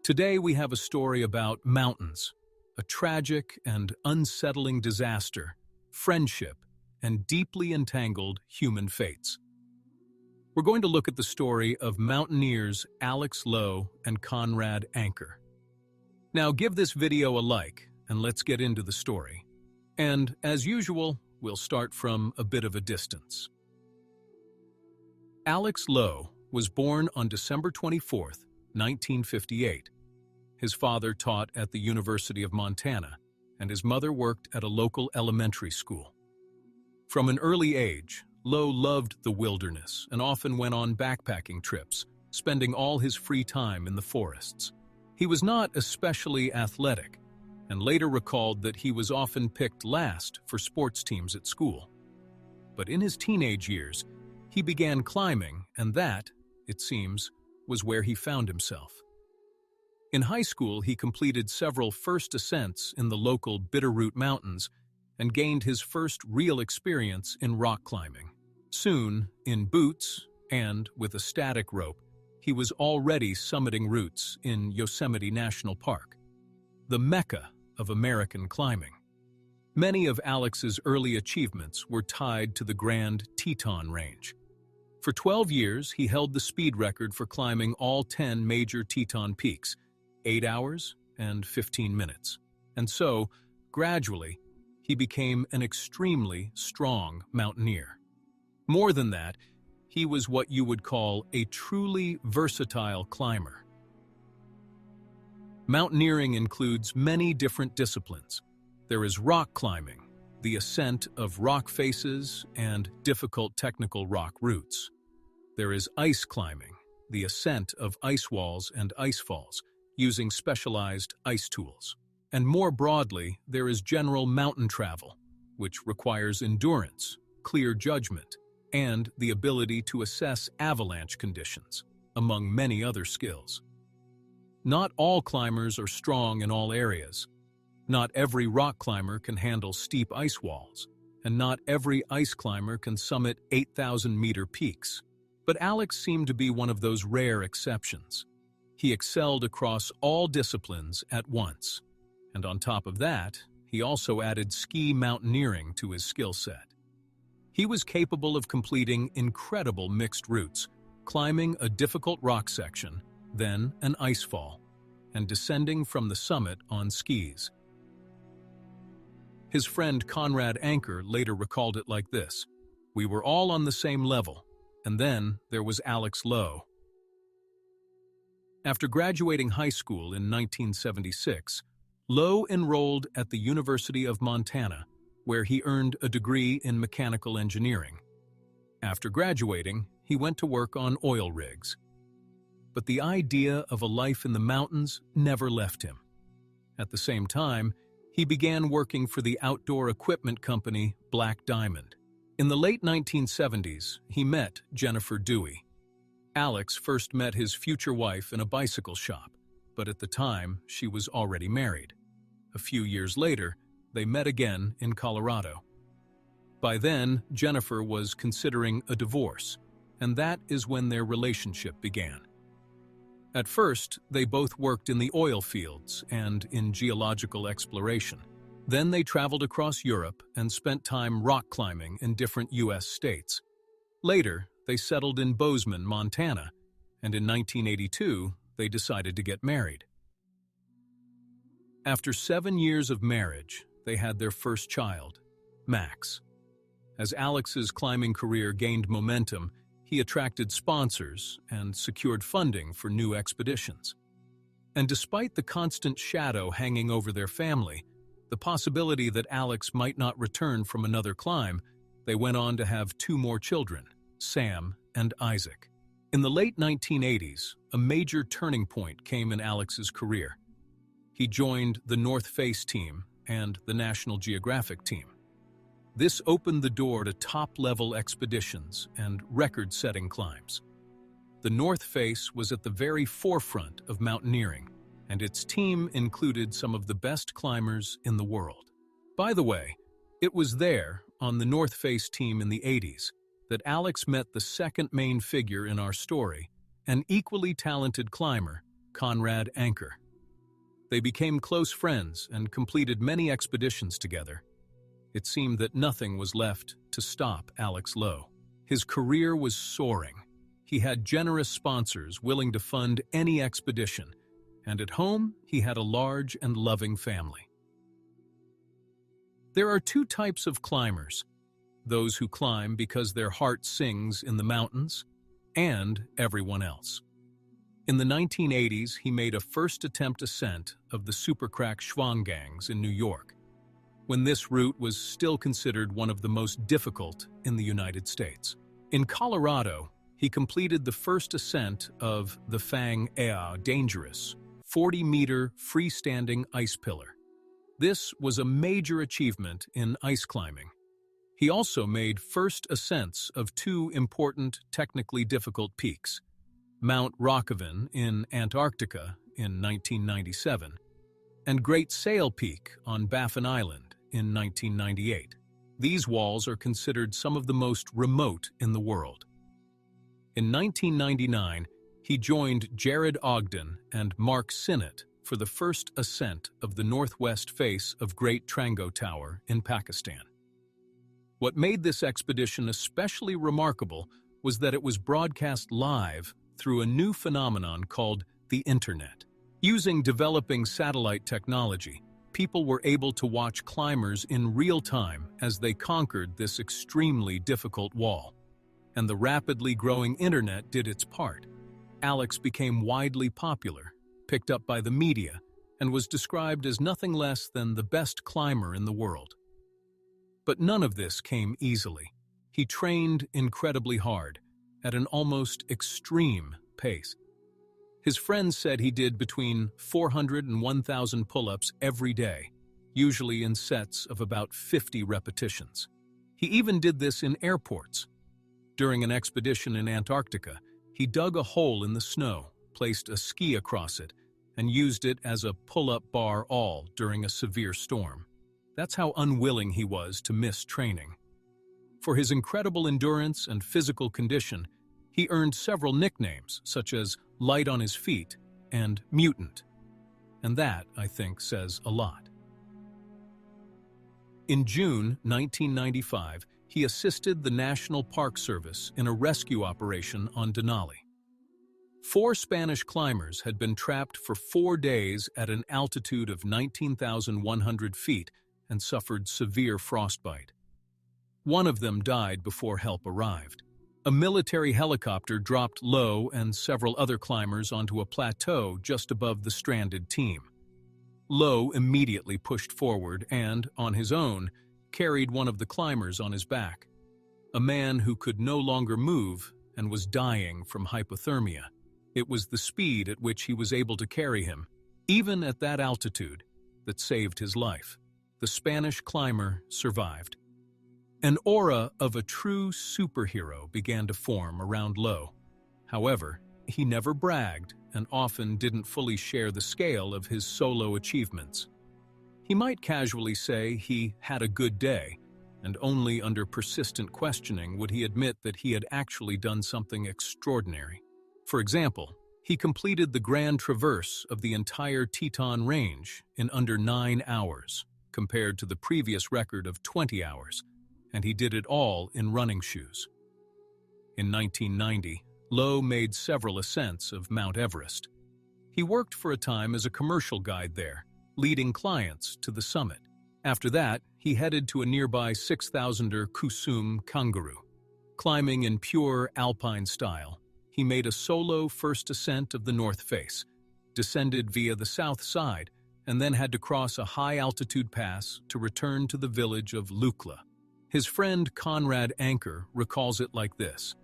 Today we have a story about mountains, a tragic and unsettling disaster, friendship, and deeply entangled human fates. We're going to look at the story of mountaineers Alex Lowe and Conrad Anker. Now give this video a like and let's get into the story. And as usual, we'll start from a bit of a distance. Alex Lowe was born on December 24, 1958. His father taught at the University of Montana, and his mother worked at a local elementary school. From an early age, Lowe loved the wilderness and often went on backpacking trips, spending all his free time in the forests. He was not especially athletic, and later recalled that he was often picked last for sports teams at school. But in his teenage years, he began climbing, and that, it seems, was where he found himself. In high school, he completed several first ascents in the local Bitterroot Mountains and gained his first real experience in rock climbing. Soon, in boots and with a static rope, he was already summiting routes in Yosemite National Park, the mecca of American climbing. Many of Alex's early achievements were tied to the Grand Teton Range. For 12 years, he held the speed record for climbing all 10 major Teton peaks, 8 hours and 15 minutes. And so, gradually, he became an extremely strong mountaineer. More than that, he was what you would call a truly versatile climber. Mountaineering includes many different disciplines. There is rock climbing, the ascent of rock faces and difficult technical rock routes. There is ice climbing, the ascent of ice walls and ice falls, using specialized ice tools. And more broadly, there is general mountain travel, which requires endurance, clear judgment, and the ability to assess avalanche conditions, among many other skills. Not all climbers are strong in all areas. Not every rock climber can handle steep ice walls, and not every ice climber can summit 8,000-meter peaks. But Alex seemed to be one of those rare exceptions. He excelled across all disciplines at once, and on top of that, he also added ski mountaineering to his skill set. He was capable of completing incredible mixed routes, climbing a difficult rock section, then an ice fall, and descending from the summit on skis. His friend Conrad Anker later recalled it like this: "We were all on the same level, and then there was Alex Lowe." After graduating high school in 1976, Lowe enrolled at the University of Montana, where he earned a degree in mechanical engineering. After graduating, he went to work on oil rigs. But the idea of a life in the mountains never left him. At the same time, he began working for the outdoor equipment company Black Diamond. In the late 1970s, he met Jennifer Dewey. Alex first met his future wife in a bicycle shop, but at the time, she was already married. A few years later, they met again in Colorado. By then, Jennifer was considering a divorce, and that is when their relationship began. At first, they both worked in the oil fields and in geological exploration. Then they traveled across Europe and spent time rock climbing in different U.S. states. Later, they settled in Bozeman, Montana, and in 1982, they decided to get married. After 7 years of marriage, they had their first child, Max. As Alex's climbing career gained momentum, he attracted sponsors and secured funding for new expeditions. And despite the constant shadow hanging over their family, the possibility that Alex might not return from another climb, they went on to have 2 more children, Sam and Isaac. In the late 1980s, a major turning point came in Alex's career. He joined the North Face team and the National Geographic team. This opened the door to top-level expeditions and record-setting climbs. The North Face was at the very forefront of mountaineering, and its team included some of the best climbers in the world. By the way, it was there, on the North Face team in the 80s, that Alex met the second main figure in our story, an equally talented climber, Conrad Anker. They became close friends and completed many expeditions together. It seemed that nothing was left to stop Alex Lowe. His career was soaring. He had generous sponsors willing to fund any expedition, and at home he had a large and loving family. There are two types of climbers: those who climb because their heart sings in the mountains, and everyone else. In the 1980s, he made a first attempt ascent of the Supercrack Schwangangs in New York, when this route was still considered one of the most difficult in the United States. In Colorado, he completed the first ascent of the Fang Ea dangerous 40-meter freestanding ice pillar. This was a major achievement in ice climbing. He also made first ascents of two important, technically difficult peaks: Mount Rockhaven in Antarctica in 1997, and Great Sail Peak on Baffin Island in 1998. These walls are considered some of the most remote in the world. In 1999, he joined Jared Ogden and Mark Sinnott for the first ascent of the northwest face of Great Trango Tower in Pakistan. What made this expedition especially remarkable was that it was broadcast live through a new phenomenon called the Internet. Using developing satellite technology, people were able to watch climbers in real time as they conquered this extremely difficult wall. And the rapidly growing Internet did its part. Alex became widely popular, picked up by the media, and was described as nothing less than the best climber in the world. But none of this came easily. He trained incredibly hard, at an almost extreme pace. His friends said he did between 400 and 1,000 pull-ups every day, usually in sets of about 50 repetitions. He even did this in airports. During an expedition in Antarctica, he dug a hole in the snow, placed a ski across it, and used it as a pull-up bar all during a severe storm. That's how unwilling he was to miss training. For his incredible endurance and physical condition, he earned several nicknames, such as Light on His Feet and Mutant. And that, I think, says a lot. In June 1995, he assisted the National Park Service in a rescue operation on Denali. 4 Spanish climbers had been trapped for 4 days at an altitude of 19,100 feet and suffered severe frostbite. One of them died before help arrived. A military helicopter dropped Lowe and several other climbers onto a plateau just above the stranded team. Lowe immediately pushed forward and, on his own, carried one of the climbers on his back, a man who could no longer move and was dying from hypothermia. It was the speed at which he was able to carry him, even at that altitude, that saved his life. The Spanish climber survived. An aura of a true superhero began to form around Lowe. However, he never bragged and often didn't fully share the scale of his solo achievements. He might casually say he had a good day, and only under persistent questioning would he admit that he had actually done something extraordinary. For example, he completed the grand traverse of the entire Teton Range in under 9 hours, compared to the previous record of 20 hours, and he did it all in running shoes. In 1990, Lowe made several ascents of Mount Everest. He worked for a time as a commercial guide there, leading clients to the summit. After that, he headed to a nearby 6,000er Kusum Kangaroo. Climbing in pure alpine style, he made a solo first ascent of the North Face, descended via the south side, and then had to cross a high-altitude pass to return to the village of Lukla. His friend Conrad Anker recalls it like this: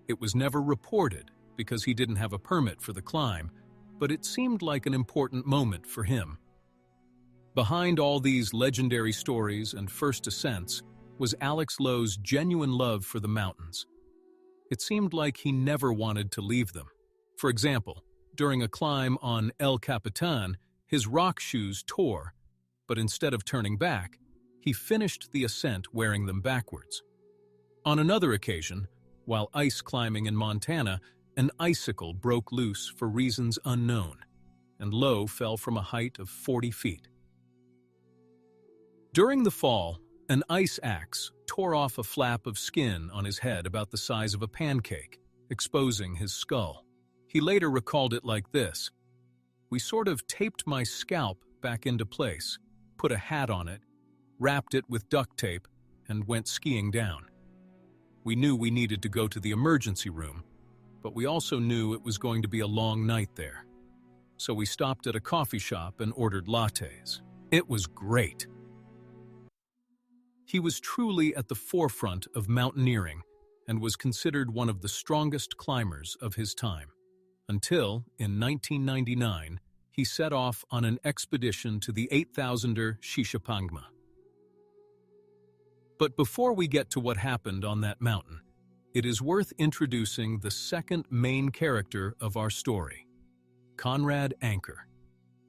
"It was never reported because he didn't have a permit for the climb, but it seemed like an important moment for him." Behind all these legendary stories and first ascents was Alex Lowe's genuine love for the mountains. It seemed like he never wanted to leave them. For example, during a climb on El Capitan, his rock shoes tore, but instead of turning back, he finished the ascent wearing them backwards. On another occasion, while ice climbing in Montana, an icicle broke loose for reasons unknown. and Lowe fell from a height of 40 feet. During the fall, an ice axe tore off a flap of skin on his head about the size of a pancake, exposing his skull. He later recalled it like this: "We sort of taped my scalp back into place, put a hat on it, wrapped it with duct tape, and went skiing down. We knew we needed to go to the emergency room, but we also knew it was going to be a long night there. So we stopped at a coffee shop and ordered lattes. It was great." He was truly at the forefront of mountaineering and was considered one of the strongest climbers of his time, until, in 1999, he set off on an expedition to the 8,000er Shisha Pangma. But before we get to what happened on that mountain, it is worth introducing the second main character of our story, Conrad Anker.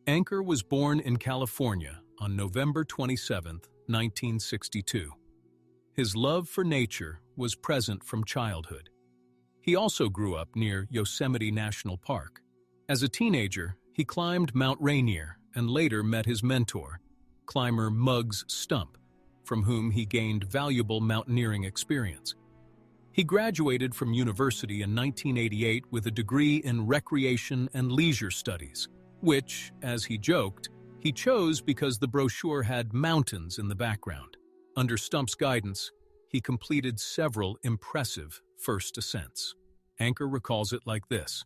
Anker was born in California on November 27, 1962. His love for nature was present from childhood. He also grew up near Yosemite National Park. As a teenager, he climbed Mount Rainier and later met his mentor, climber Muggs Stump, from whom he gained valuable mountaineering experience. He graduated from university in 1988 with a degree in recreation and leisure studies, which, as he joked, he chose because the brochure had mountains in the background. Under Stump's guidance, he completed several impressive first ascents. Anker recalls it like this: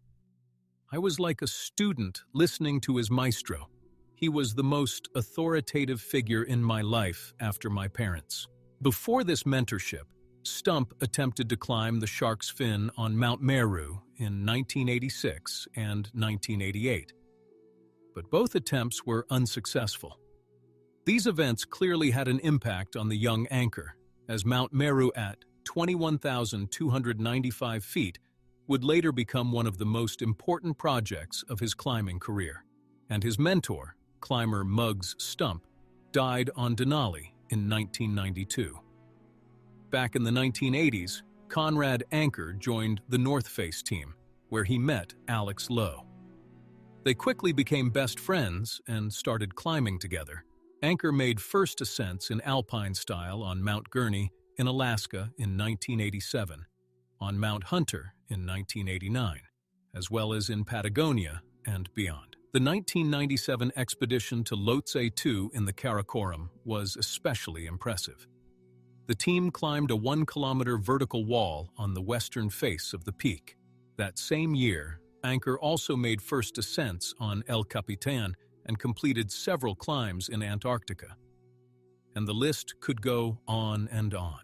"I was like a student listening to his maestro. He was the most authoritative figure in my life after my parents." Before this mentorship, Stump attempted to climb the Shark's Fin on Mount Meru in 1986 and 1988. But both attempts were unsuccessful. These events clearly had an impact on the young Anker, as Mount Meru at 21,295 feet would later become one of the most important projects of his climbing career. And his mentor, climber Muggs Stump, died on Denali in 1992. Back in the 1980s, Conrad Anker joined the North Face team, where he met Alex Lowe. They quickly became best friends and started climbing together. Anker made first ascents in alpine style on Mount Gurney in Alaska in 1987, on Mount Hunter in 1989, as well as in Patagonia and beyond. The 1997 expedition to Lhotse II in the Karakoram was especially impressive. The team climbed a 1-kilometer vertical wall on the western face of the peak. That same year, Anker also made first ascents on El Capitan and completed several climbs in Antarctica. And the list could go on and on.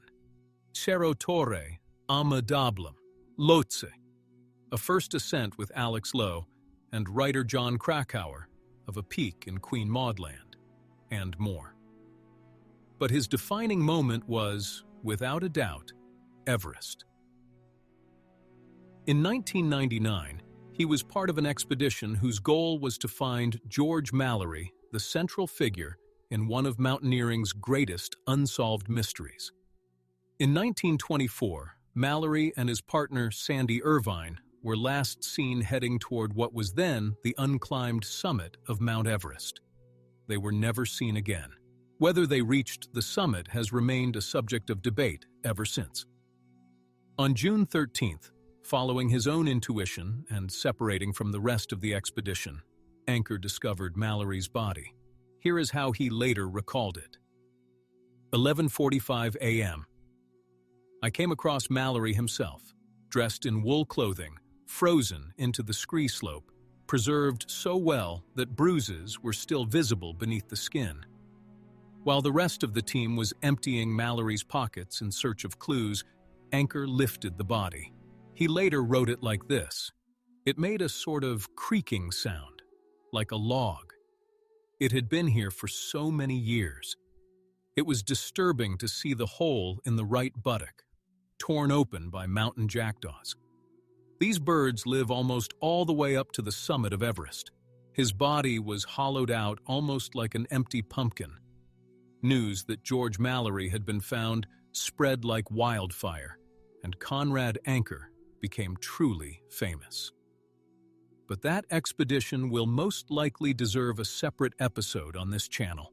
Cerro Torre, Amadablam, Lhotse, a first ascent with Alex Lowe, and writer John Krakauer of a peak in Queen Maud Land, and more. But his defining moment was, without a doubt, Everest. In 1999, he was part of an expedition whose goal was to find George Mallory, the central figure in one of mountaineering's greatest unsolved mysteries. In 1924, Mallory and his partner Sandy Irvine were last seen heading toward what was then the unclimbed summit of Mount Everest. They were never seen again. Whether they reached the summit has remained a subject of debate ever since. On June 13th, following his own intuition and separating from the rest of the expedition, Anker discovered Mallory's body. Here is how he later recalled it. 11:45 a.m. I came across Mallory himself, dressed in wool clothing, frozen into the scree slope, preserved so well that bruises were still visible beneath the skin. While the rest of the team was emptying Mallory's pockets in search of clues, Anker lifted the body. He later wrote it like this: "It made a sort of creaking sound, like a log. It had been here for so many years. It was disturbing to see the hole in the right buttock, torn open by mountain jackdaws. These birds live almost all the way up to the summit of Everest. His body was hollowed out almost like an empty pumpkin. News that George Mallory had been found spread like wildfire, and Conrad Anker became truly famous." But that expedition will most likely deserve a separate episode on this channel.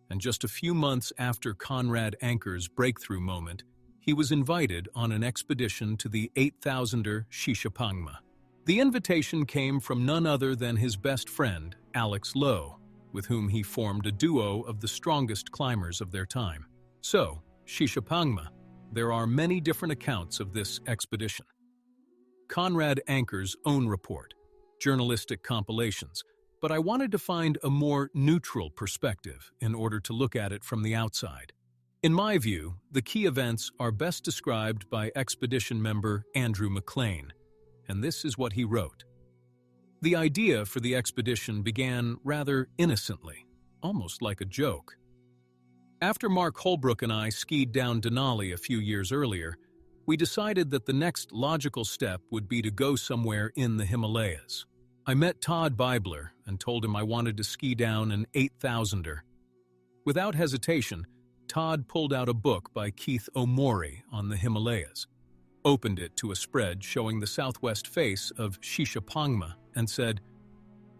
And just a few months after Conrad Anker's breakthrough moment, he was invited on an expedition to the 8,000er Shisha Pangma. The invitation came from none other than his best friend, Alex Lowe, with whom he formed a duo of the strongest climbers of their time. So, Shisha Pangma, there are many different accounts of this expedition. Conrad Anker's own report, journalistic compilations, but I wanted to find a more neutral perspective in order to look at it from the outside. In my view, the key events are best described by expedition member Andrew McLean, and this is what he wrote. The idea for the expedition began rather innocently, almost like a joke. After Mark Holbrook and I skied down Denali a few years earlier, we decided that the next logical step would be to go somewhere in the Himalayas. I met Todd Bibler and told him I wanted to ski down an 8,000er. Without hesitation, Todd pulled out a book by Keith Omori on the Himalayas, opened it to a spread showing the southwest face of Shisha Pangma, and said,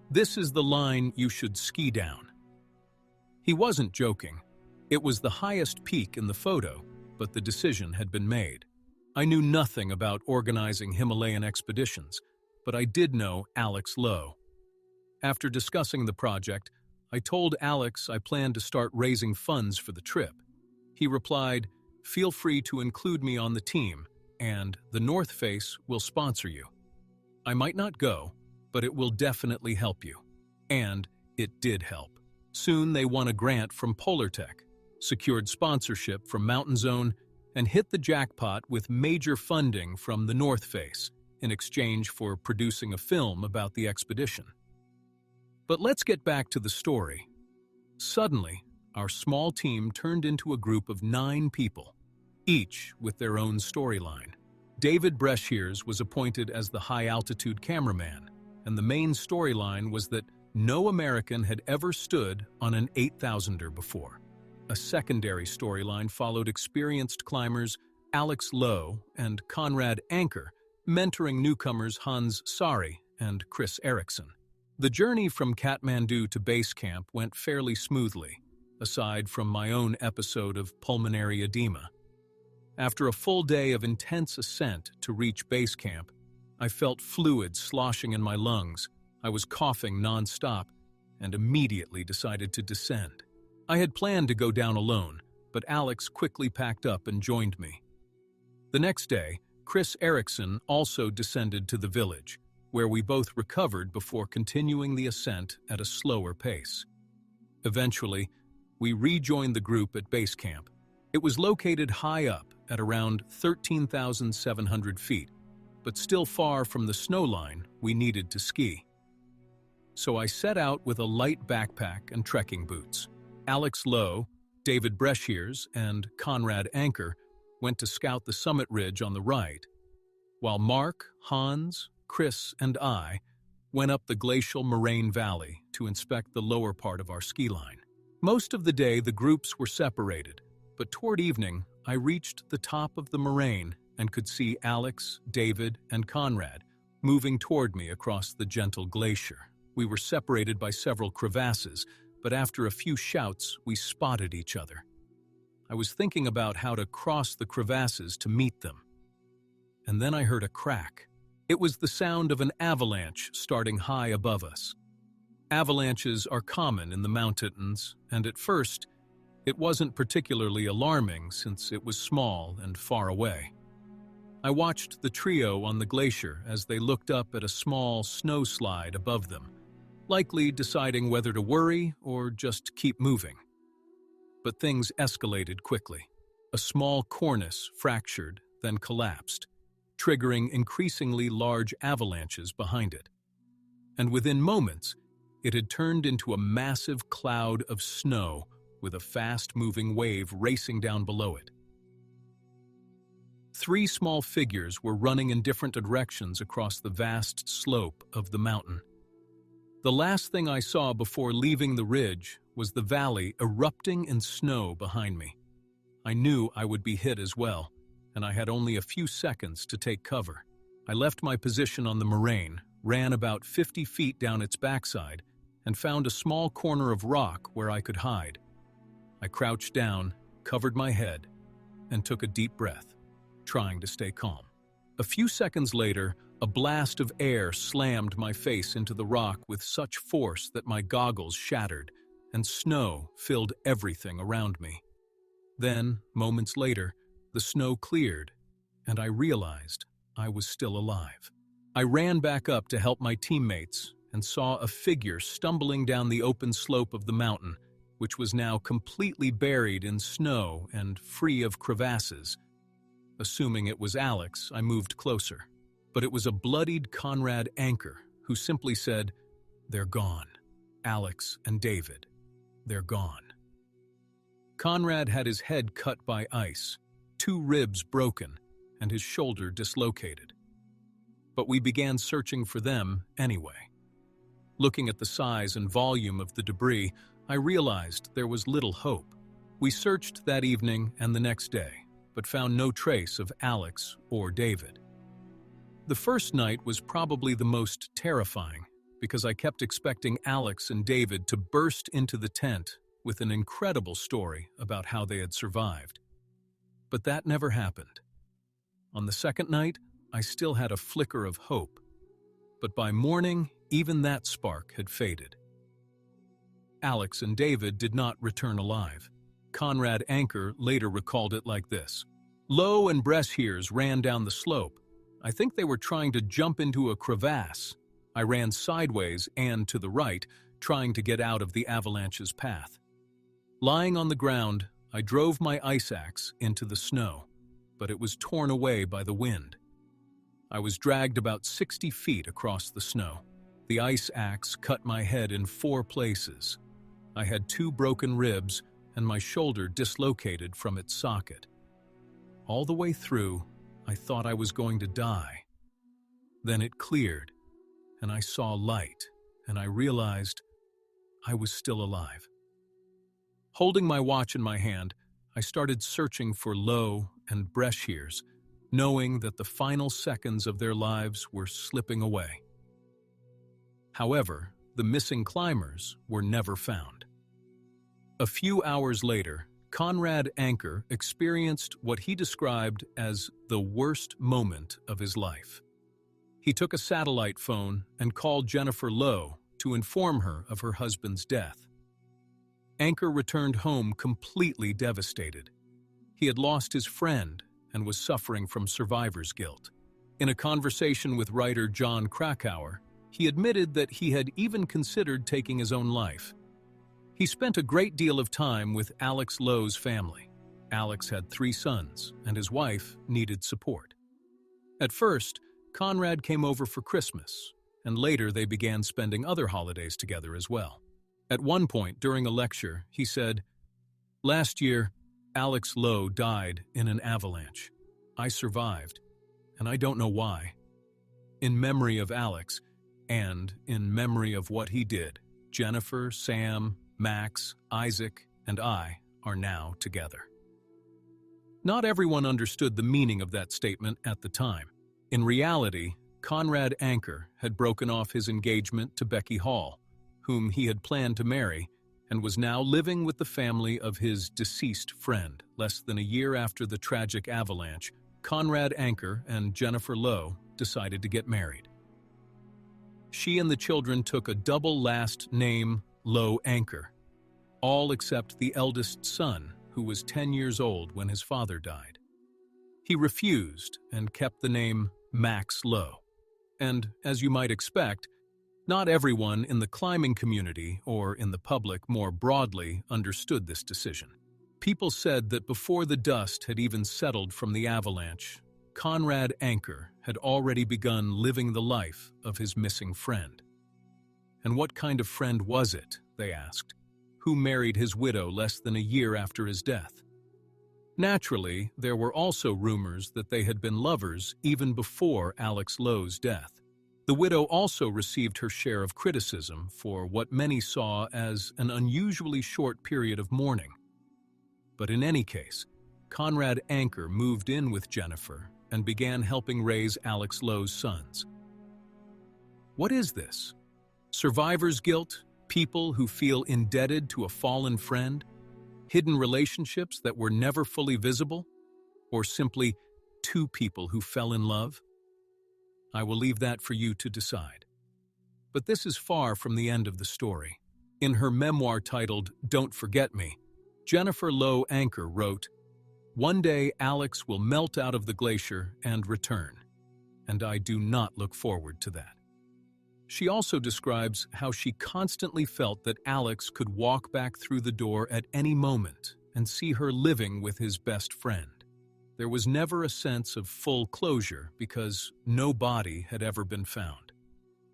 "This is the line you should ski down." He wasn't joking. It was the highest peak in the photo, but the decision had been made. I knew nothing about organizing Himalayan expeditions, but I did know Alex Lowe. After discussing the project, I told Alex I planned to start raising funds for the trip. He replied, "Feel free to include me on the team, and the North Face will sponsor you. I might not go, but it will definitely help you." And it did help. Soon they won a grant from Polartec, secured sponsorship from Mountain Zone, and hit the jackpot with major funding from the North Face in exchange for producing a film about the expedition. But let's get back to the story. Suddenly, our small team turned into a group of 9 people, each with their own storyline. David Breshears was appointed as the high-altitude cameraman, and the main storyline was that no American had ever stood on an 8,000er before. A secondary storyline followed experienced climbers Alex Lowe and Conrad Anker, mentoring newcomers Hans Sari and Chris Eriksson. The journey from Kathmandu to base camp went fairly smoothly, aside from my own episode of pulmonary edema. After a full day of intense ascent to reach base camp, I felt fluid sloshing in my lungs, I was coughing non-stop, and immediately decided to descend. I had planned to go down alone, but Alex quickly packed up and joined me. The next day, Chris Eriksson also descended to the village, where we both recovered before continuing the ascent at a slower pace. Eventually, we rejoined the group at base camp. It was located high up at around 13,700 feet, but still far from the snow line we needed to ski. So I set out with a light backpack and trekking boots. Alex Lowe, David Breshears, and Conrad Anker went to scout the summit ridge on the right, while Mark, Hans, Chris, and I went up the glacial moraine valley to inspect the lower part of our ski line. Most of the day the groups were separated, but toward evening I reached the top of the moraine and could see Alex, David, and Conrad moving toward me across the gentle glacier. We were separated by several crevasses, but after a few shouts we spotted each other. I was thinking about how to cross the crevasses to meet them. And then I heard a crack. It was the sound of an avalanche starting high above us. Avalanches are common in the mountains, and at first, it wasn't particularly alarming since it was small and far away. I watched the trio on the glacier as they looked up at a small snow slide above them, likely deciding whether to worry or just keep moving. But things escalated quickly. A small cornice fractured, then collapsed, triggering increasingly large avalanches behind it. And within moments, it had turned into a massive cloud of snow with a fast-moving wave racing down below it. 3 small figures were running in different directions across the vast slope of the mountain. The last thing I saw before leaving the ridge was the valley erupting in snow behind me. I knew I would be hit as well, and I had only a few seconds to take cover. I left my position on the moraine, ran about 50 feet down its backside, and found a small corner of rock where I could hide. I crouched down, covered my head, and took a deep breath, trying to stay calm. A few seconds later, a blast of air slammed my face into the rock with such force that my goggles shattered, and snow filled everything around me. Then, moments later, the snow cleared, and I realized I was still alive. I ran back up to help my teammates and saw a figure stumbling down the open slope of the mountain, which was now completely buried in snow and free of crevasses. Assuming it was Alex, I moved closer. But it was a bloodied Conrad Anker who simply said, "They're gone. Alex and David. They're gone." Conrad had his head cut by ice, 2 ribs broken, and his shoulder dislocated. But we began searching for them anyway. Looking at the size and volume of the debris, I realized there was little hope. We searched that evening and the next day, but found no trace of Alex or David. The first night was probably the most terrifying because I kept expecting Alex and David to burst into the tent with an incredible story about how they had survived. But that never happened. On the second night, I still had a flicker of hope, but by morning, even that spark had faded. Alex and David did not return alive. Conrad Anker later recalled it like this: "Lowe and Breshears ran down the slope. I think they were trying to jump into a crevasse. I ran sideways and to the right, trying to get out of the avalanche's path. Lying on the ground, I drove my ice axe into the snow, but it was torn away by the wind. I was dragged about 60 feet across the snow. The ice axe cut my head in 4 places. I had 2 broken ribs and my shoulder dislocated from its socket. All the way through, I thought I was going to die. Then it cleared, and I saw light, and I realized I was still alive." Holding my watch in my hand, I started searching for Lowe and Breshears, knowing that the final seconds of their lives were slipping away. However, the missing climbers were never found. A few hours later, Conrad Anker experienced what he described as the worst moment of his life. He took a satellite phone and called Jennifer Lowe to inform her of her husband's death. Anker returned home completely devastated. He had lost his friend and was suffering from survivor's guilt. In a conversation with writer John Krakauer, he admitted that he had even considered taking his own life. He spent a great deal of time with Alex Lowe's family. Alex had 3 sons, and his wife needed support. At first, Conrad came over for Christmas, and later they began spending other holidays together as well. At one point during a lecture, he said, "Last year, Alex Lowe died in an avalanche. I survived, and I don't know why. In memory of Alex, and in memory of what he did, Jennifer, Sam, Max, Isaac, and I are now together." Not everyone understood the meaning of that statement at the time. In reality, Conrad Anker had broken off his engagement to Becky Hall, whom he had planned to marry, and was now living with the family of his deceased friend. Less than a year after the tragic avalanche, Conrad Anker and Jennifer Lowe decided to get married. She and the children took a double last name, Lowe Anker, all except the eldest son, who was 10 years old when his father died. He refused and kept the name Max Lowe. And, as you might expect, not everyone in the climbing community or in the public more broadly understood this decision. People said that before the dust had even settled from the avalanche, Conrad Anker had already begun living the life of his missing friend. And what kind of friend was it, they asked, who married his widow less than a year after his death? Naturally, there were also rumors that they had been lovers even before Alex Lowe's death. The widow also received her share of criticism for what many saw as an unusually short period of mourning. But in any case, Conrad Anker moved in with Jennifer and began helping raise Alex Lowe's sons. What is this? Survivor's guilt? People who feel indebted to a fallen friend? Hidden relationships that were never fully visible? Or simply two people who fell in love? I will leave that for you to decide. But this is far from the end of the story. In her memoir titled Don't Forget Me, Jennifer Lowe Anker wrote, "One day Alex will melt out of the glacier and return, and I do not look forward to that." She also describes how she constantly felt that Alex could walk back through the door at any moment and see her living with his best friend. There was never a sense of full closure because no body had ever been found.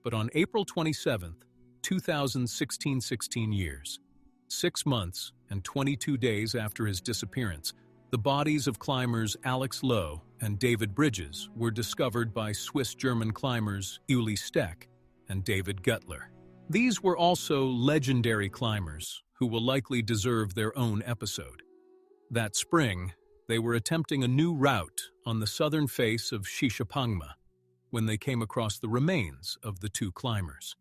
But on April 27th, 16 years, 6 months and 22 days after his disappearance, the bodies of climbers Alex Lowe and David Bridges were discovered by Swiss-German climbers Uli Steck and David Guttler. These were also legendary climbers who will likely deserve their own episode. That spring, they were attempting a new route on the southern face of Shisha Pangma when they came across the remains of the two climbers.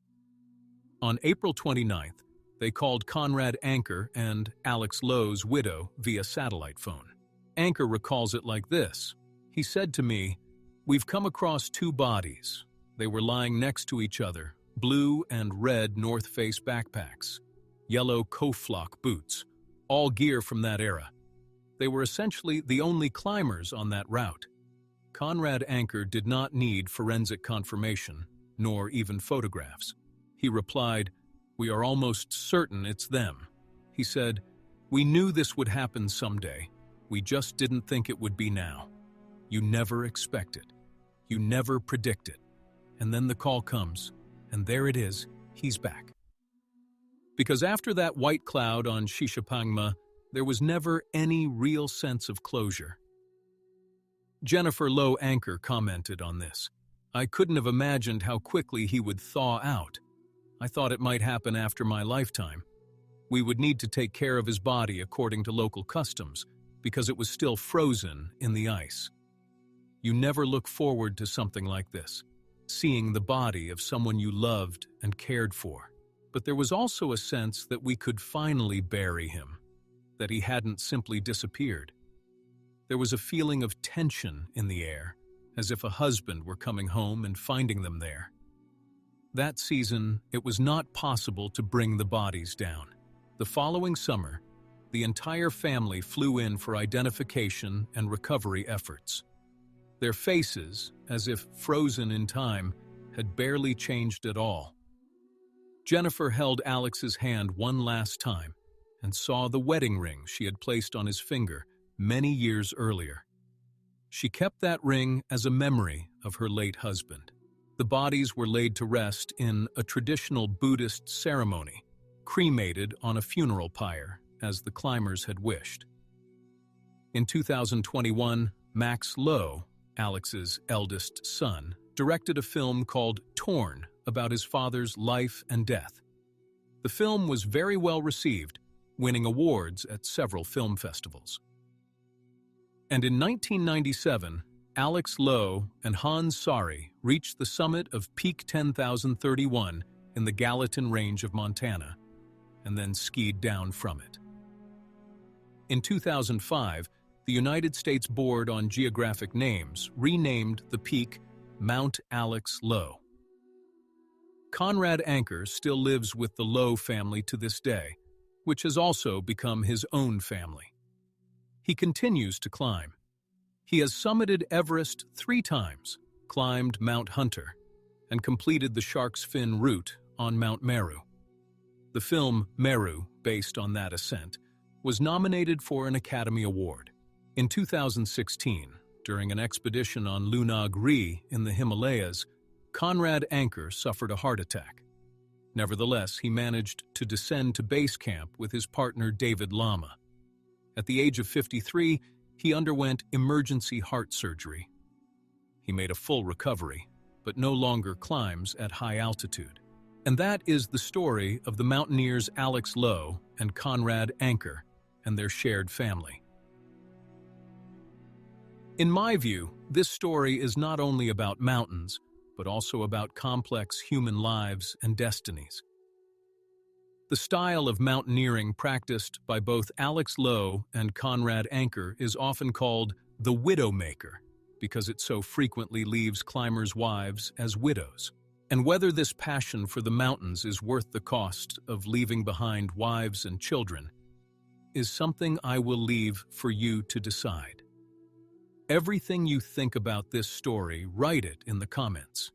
On April 29th, they called Conrad Anker and Alex Lowe's widow via satellite phone. Anker recalls it like this. He said to me, "We've come across two bodies. They were lying next to each other, blue and red North Face backpacks, yellow Koflock boots, all gear from that era. They were essentially the only climbers on that route." Conrad Anker did not need forensic confirmation, nor even photographs. He replied, "We are almost certain it's them." He said, "We knew this would happen someday. We just didn't think it would be now. You never expect it. You never predict it. And then the call comes, and there it is, he's back." Because after that white cloud on Shisha Pangma, there was never any real sense of closure. Jennifer Lowe Anker commented on this. "I couldn't have imagined how quickly he would thaw out. I thought it might happen after my lifetime. We would need to take care of his body according to local customs, because it was still frozen in the ice. You never look forward to something like this, seeing the body of someone you loved and cared for. But there was also a sense that we could finally bury him, that he hadn't simply disappeared. There was a feeling of tension in the air, as if a husband were coming home and finding them there. That season, it was not possible to bring the bodies down. The following summer, the entire family flew in for identification and recovery efforts. Their faces, as if frozen in time, had barely changed at all. Jennifer held Alex's hand one last time and saw the wedding ring she had placed on his finger many years earlier. She kept that ring as a memory of her late husband. The bodies were laid to rest in a traditional Buddhist ceremony, cremated on a funeral pyre, as the climbers had wished. In 2021, Max Lowe, Alex's eldest son, directed a film called Torn about his father's life and death. The film was very well received, winning awards at several film festivals. And in 1997, Alex Lowe and Hans Sari reached the summit of Peak 10,031 in the Gallatin Range of Montana, and then skied down from it. In 2005, the United States Board on Geographic Names renamed the peak Mount Alex Lowe. Conrad Anker still lives with the Lowe family to this day, which has also become his own family. He continues to climb. He has summited Everest 3 times, climbed Mount Hunter, and completed the Shark's Fin route on Mount Meru. The film Meru, based on that ascent, was nominated for an Academy Award. In 2016, during an expedition on Lunag Ri in the Himalayas, Conrad Anker suffered a heart attack. Nevertheless, he managed to descend to base camp with his partner David Lama. At the age of 53, he underwent emergency heart surgery. He made a full recovery, but no longer climbs at high altitude. And that is the story of the mountaineers Alex Lowe and Conrad Anker and their shared family. In my view, this story is not only about mountains, but also about complex human lives and destinies. The style of mountaineering practiced by both Alex Lowe and Conrad Anker is often called the widowmaker because it so frequently leaves climbers' wives as widows. And whether this passion for the mountains is worth the cost of leaving behind wives and children is something I will leave for you to decide. Everything you think about this story, write it in the comments.